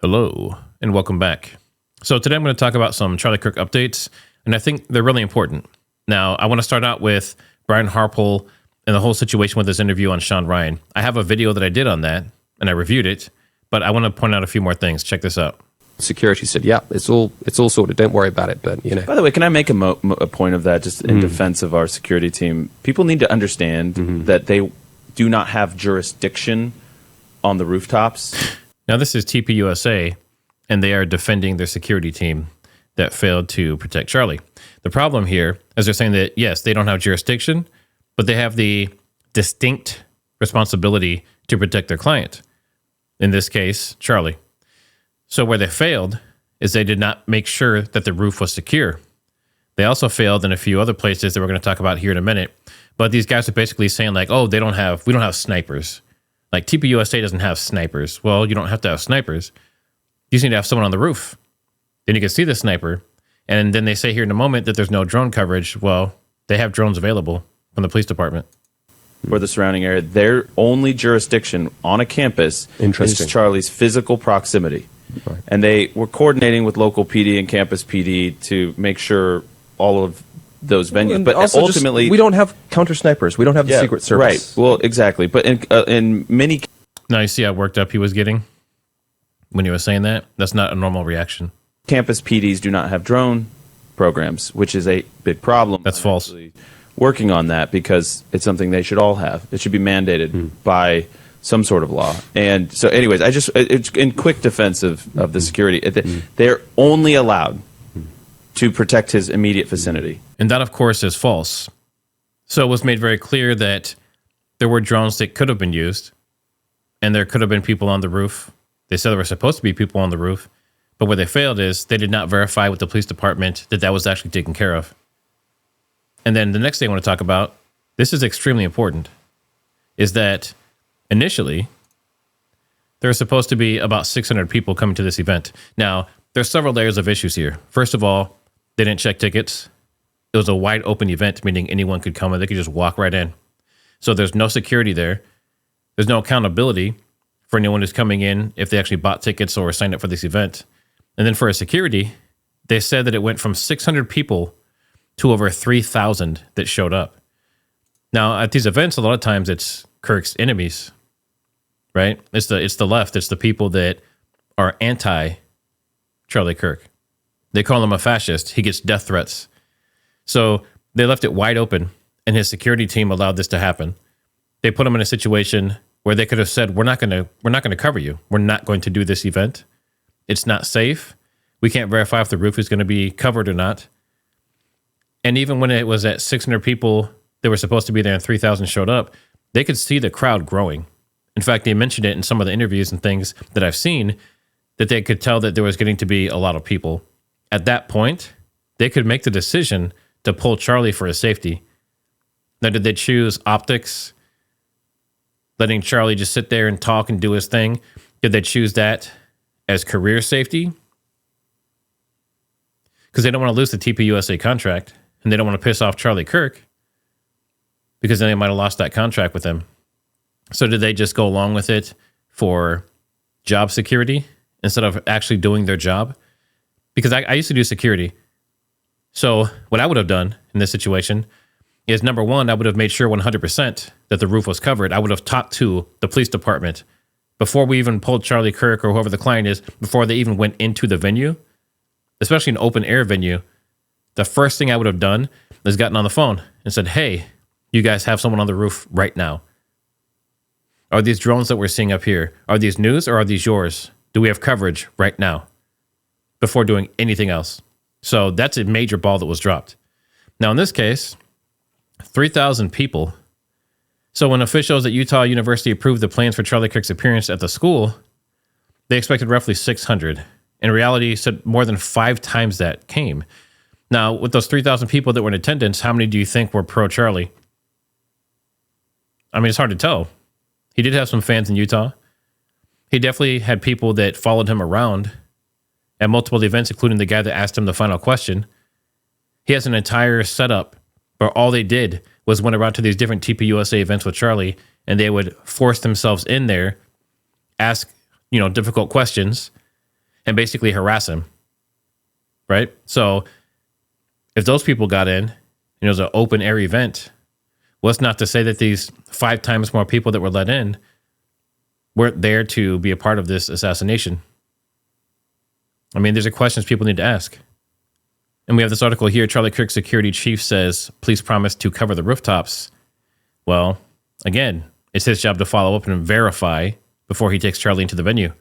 Hello, and welcome back. So today I'm going to talk about some Charlie Kirk updates, and I think they're really important. Now, I want to start out with Brian Harpool and the whole situation with his interview on Sean Ryan. I have a video that I did on that, and I reviewed it, but I want to point out a few more things. Check this out. Security said, yeah, it's all sorted. Don't worry about it. But, you know. By the way, can I make a point of that just in defense of our security team? People need to understand that they do not have jurisdiction on the rooftops. Now, this is TPUSA, and they are defending their security team that failed to protect Charlie. The problem here is they're saying that, yes, they don't have jurisdiction, but they have the distinct responsibility to protect their client. In this case, Charlie. So where they failed is they did not make sure that the roof was secure. They also failed in a few other places that we're going to talk about here in a minute. But these guys are basically saying like, oh, we don't have snipers. Like TPUSA doesn't have snipers. Well, you don't have to have snipers. You just need to have someone on the roof. Then you can see the sniper. And then they say here in a moment that there's no drone coverage. Well, they have drones available from the police department. Or the surrounding area. Their only jurisdiction on a campus is Charlie's physical proximity. Right. And they were coordinating with local PD and campus PD to make sure all of those venues. But ultimately, we don't have counter snipers. We don't have the Secret Service. Right. Well, exactly. But in many... Now, you see how worked up he was getting when he was saying that? That's not a normal reaction. Campus PDs do not have drone programs, which is a big problem. That's false. Working on that because it's something they should all have. It should be mandated by some sort of law. And so anyways, it's in quick defense of the security, they're only allowed to protect his immediate vicinity. And that, of course, is false. So it was made very clear that there were drones that could have been used, and there could have been people on the roof. They said there were supposed to be people on the roof, but where they failed is they did not verify with the police department that that was actually taken care of. And then the next thing I want to talk about, this is extremely important, is that initially, there are supposed to be about 600 people coming to this event. Now, there's several layers of issues here. First of all, they didn't check tickets. It was a wide open event, meaning anyone could come and they could just walk right in. So there's no security there. There's no accountability for anyone who's coming in if they actually bought tickets or signed up for this event. And then for a security, they said that it went from 600 people to over 3,000 that showed up. Now, at these events, a lot of times it's Kirk's enemies, right? It's the left. It's the people that are anti-Charlie Kirk. They call him a fascist. He gets death threats. So they left it wide open, and his security team allowed this to happen. They put him in a situation where they could have said, we're not going to cover you. We're not going to do this event. It's not safe. We can't verify if the roof is going to be covered or not. And even when it was at 600 people that were supposed to be there and 3,000 showed up, they could see the crowd growing. In fact, they mentioned it in some of the interviews and things that I've seen, that they could tell that there was getting to be a lot of people. At that point, they could make the decision to pull Charlie for his safety. Now, did they choose optics, letting Charlie just sit there and talk and do his thing? Did they choose that as career safety? Because they don't want to lose the TPUSA contract, and they don't want to piss off Charlie Kirk, because then they might have lost that contract with him. So did they just go along with it for job security instead of actually doing their job? Because I used to do security. So what I would have done in this situation is, number one, I would have made sure 100% that the roof was covered. I would have talked to the police department before we even pulled Charlie Kirk or whoever the client is, before they even went into the venue, especially an open air venue. The first thing I would have done is gotten on the phone and said, hey, you guys have someone on the roof right now. Are these drones that we're seeing up here, are these news or are these yours? Do we have coverage right now? Before doing anything else. So that's a major ball that was dropped. Now, in this case, 3,000 people. So when officials at Utah University approved the plans for Charlie Kirk's appearance at the school, they expected roughly 600. In reality, said more than 5 times that came. Now, with those 3,000 people that were in attendance, how many do you think were pro-Charlie? I mean, it's hard to tell. He did have some fans in Utah. He definitely had people that followed him around at multiple events, including the guy that asked him the final question. He has an entire setup where all they did was went around to these different TPUSA events with Charlie, and they would force themselves in there, ask, difficult questions, and basically harass him, right? So if those people got in, it was an open air event, what's not to say that these 5 times more people that were let in weren't there to be a part of this assassination? I mean, these are questions people need to ask. And we have this article here. Charlie Kirk security chief says, police promise to cover the rooftops. Well, again, it's his job to follow up and verify before he takes Charlie into the venue.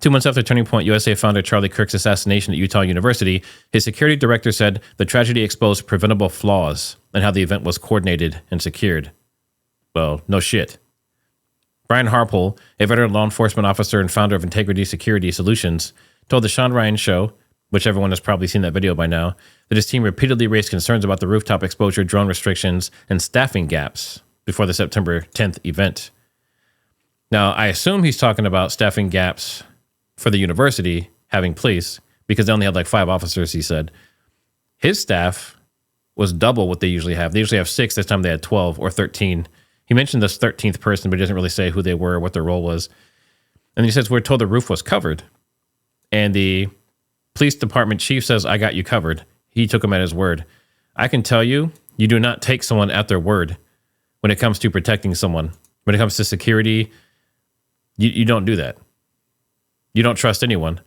2 months after Turning Point USA founder Charlie Kirk's assassination at Utah University, his security director said the tragedy exposed preventable flaws in how the event was coordinated and secured. Well, no shit. Brian Harpool, a veteran law enforcement officer and founder of Integrity Security Solutions, told the Sean Ryan Show, which everyone has probably seen that video by now, that his team repeatedly raised concerns about the rooftop exposure, drone restrictions, and staffing gaps before the September 10th event. Now, I assume he's talking about staffing gaps for the university having police, because they only had like 5 officers, he said. His staff was double what they usually have. They usually have 6. This time they had 12 or 13. He mentioned this 13th person, but he doesn't really say who they were, what their role was. And he says, we're told the roof was covered. And the police department chief says, I got you covered. He took him at his word. I can tell you, you do not take someone at their word when it comes to protecting someone. When it comes to security, you don't do that. You don't trust anyone.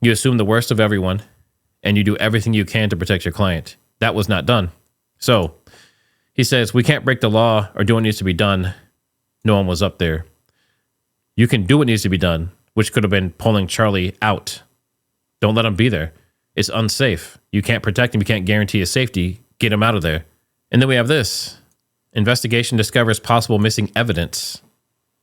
You assume the worst of everyone, and you do everything you can to protect your client. That was not done. So he says, we can't break the law or do what needs to be done. No one was up there. You can do what needs to be done, which could have been pulling Charlie out. Don't let him be there. It's unsafe. You can't protect him. You can't guarantee his safety. Get him out of there. And then we have this. Investigation discovers possible missing evidence.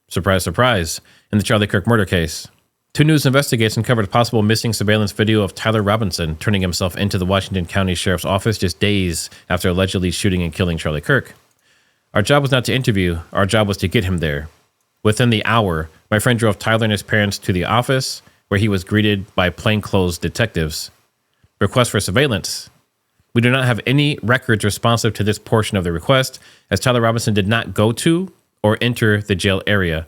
Surprise, surprise. In the Charlie Kirk murder case. 2 News investigates uncovered possible missing surveillance video of Tyler Robinson turning himself into the Washington County Sheriff's Office just days after allegedly shooting and killing Charlie Kirk. Our job was not to interview. Our job was to get him there. Within the hour, my friend drove Tyler and his parents to the office, where he was greeted by plainclothes detectives. Request for surveillance. We do not have any records responsive to this portion of the request, as Tyler Robinson did not go to or enter the jail area.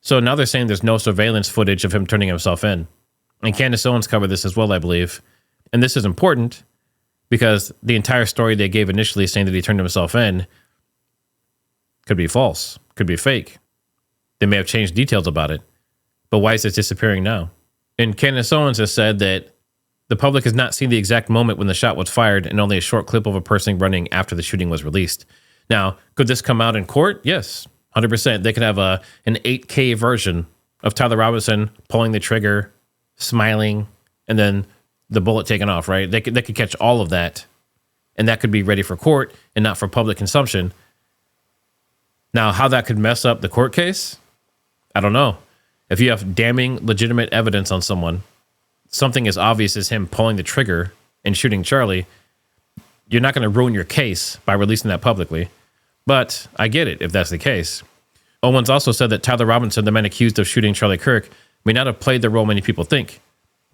So now they're saying there's no surveillance footage of him turning himself in. And Candace Owens covered this as well, I believe. And this is important because the entire story they gave initially saying that he turned himself in could be false, could be fake. They may have changed details about it. But why is it disappearing now? And Candace Owens has said that the public has not seen the exact moment when the shot was fired and only a short clip of a person running after the shooting was released. Now, could this come out in court? Yes. 100%. They could have an 8K version of Tyler Robinson pulling the trigger, smiling, and then the bullet taken off, right? They could catch all of that, and that could be ready for court and not for public consumption. Now, how that could mess up the court case, I don't know. If you have damning legitimate evidence on someone, something as obvious as him pulling the trigger and shooting Charlie, you're not going to ruin your case by releasing that publicly. But I get it if that's the case. Owens also said that Tyler Robinson, the man accused of shooting Charlie Kirk, may not have played the role many people think.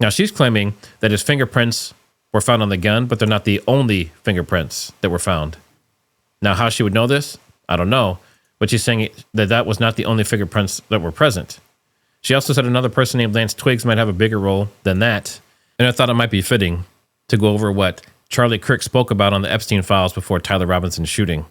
Now, she's claiming that his fingerprints were found on the gun, but they're not the only fingerprints that were found. Now, how she would know this, I don't know. But she's saying that that was not the only fingerprints that were present. She also said another person named Lance Twiggs might have a bigger role than that. And I thought it might be fitting to go over what Charlie Kirk spoke about on the Epstein files before Tyler Robinson's shooting.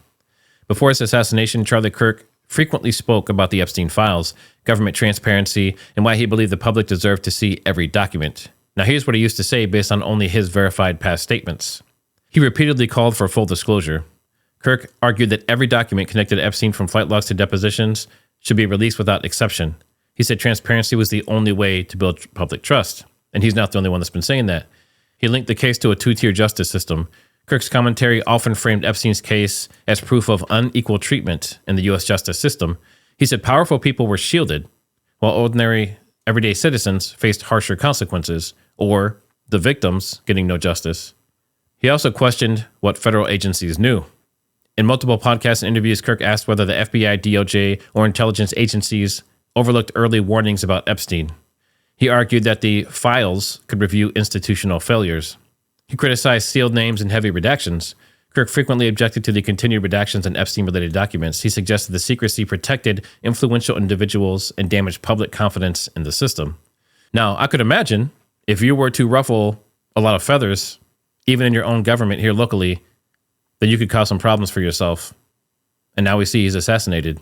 Before his assassination, Charlie Kirk frequently spoke about the Epstein files, government transparency, and why he believed the public deserved to see every document. Now, here's what he used to say based on only his verified past statements. He repeatedly called for full disclosure. Kirk argued that every document connected to Epstein, from flight logs to depositions, should be released without exception. He said transparency was the only way to build public trust, and he's not the only one that's been saying that. He linked the case to a 2-tier justice system. Kirk's commentary often framed Epstein's case as proof of unequal treatment in the U.S. justice system. He said powerful people were shielded, while ordinary, everyday citizens faced harsher consequences, or the victims getting no justice. He also questioned what federal agencies knew. In multiple podcasts and interviews, Kirk asked whether the FBI, DOJ, or intelligence agencies overlooked early warnings about Epstein. He argued that the files could review institutional failures. He criticized sealed names and heavy redactions. Kirk frequently objected to the continued redactions in Epstein-related documents. He suggested the secrecy protected influential individuals and damaged public confidence in the system. Now, I could imagine if you were to ruffle a lot of feathers, even in your own government here locally, then you could cause some problems for yourself. And now we see he's assassinated.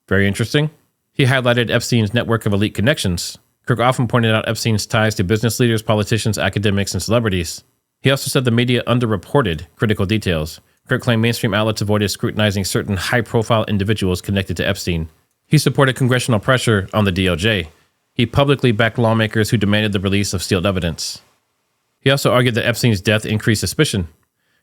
Very interesting. He highlighted Epstein's network of elite connections. Kirk often pointed out Epstein's ties to business leaders, politicians, academics, and celebrities. He also said the media underreported critical details. Kirk claimed mainstream outlets avoided scrutinizing certain high-profile individuals connected to Epstein. He supported congressional pressure on the DOJ. He publicly backed lawmakers who demanded the release of sealed evidence. He also argued that Epstein's death increased suspicion.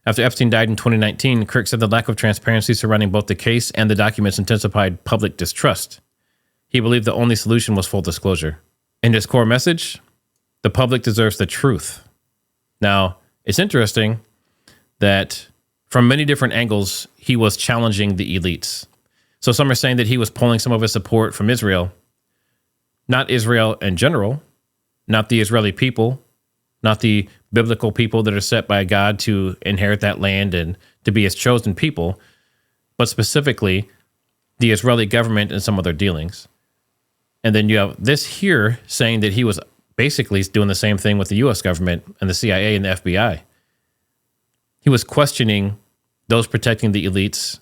After Epstein died in 2019, Kirk said the lack of transparency surrounding both the case and the documents intensified public distrust. He believed the only solution was full disclosure. In his core message, the public deserves the truth. Now, it's interesting that from many different angles, he was challenging the elites. So some are saying that he was pulling some of his support from Israel. Not Israel in general, not the Israeli people, not the biblical people that are set by God to inherit that land and to be his chosen people, but specifically the Israeli government and some of their dealings. And then you have this here saying that he was basically doing the same thing with the U.S. government and the CIA and the FBI. He was questioning those protecting the elites,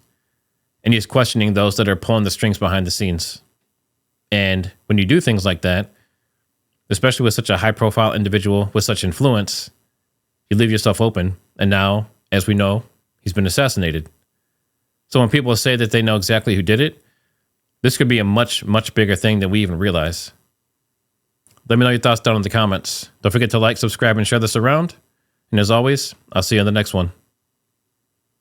and he's questioning those that are pulling the strings behind the scenes. And when you do things like that, especially with such a high-profile individual with such influence, you leave yourself open. And now, as we know, he's been assassinated. So when people say that they know exactly who did it, this could be a much, much bigger thing than we even realize. Let me know your thoughts down in the comments. Don't forget to like, subscribe, and share this around. And as always, I'll see you on the next one.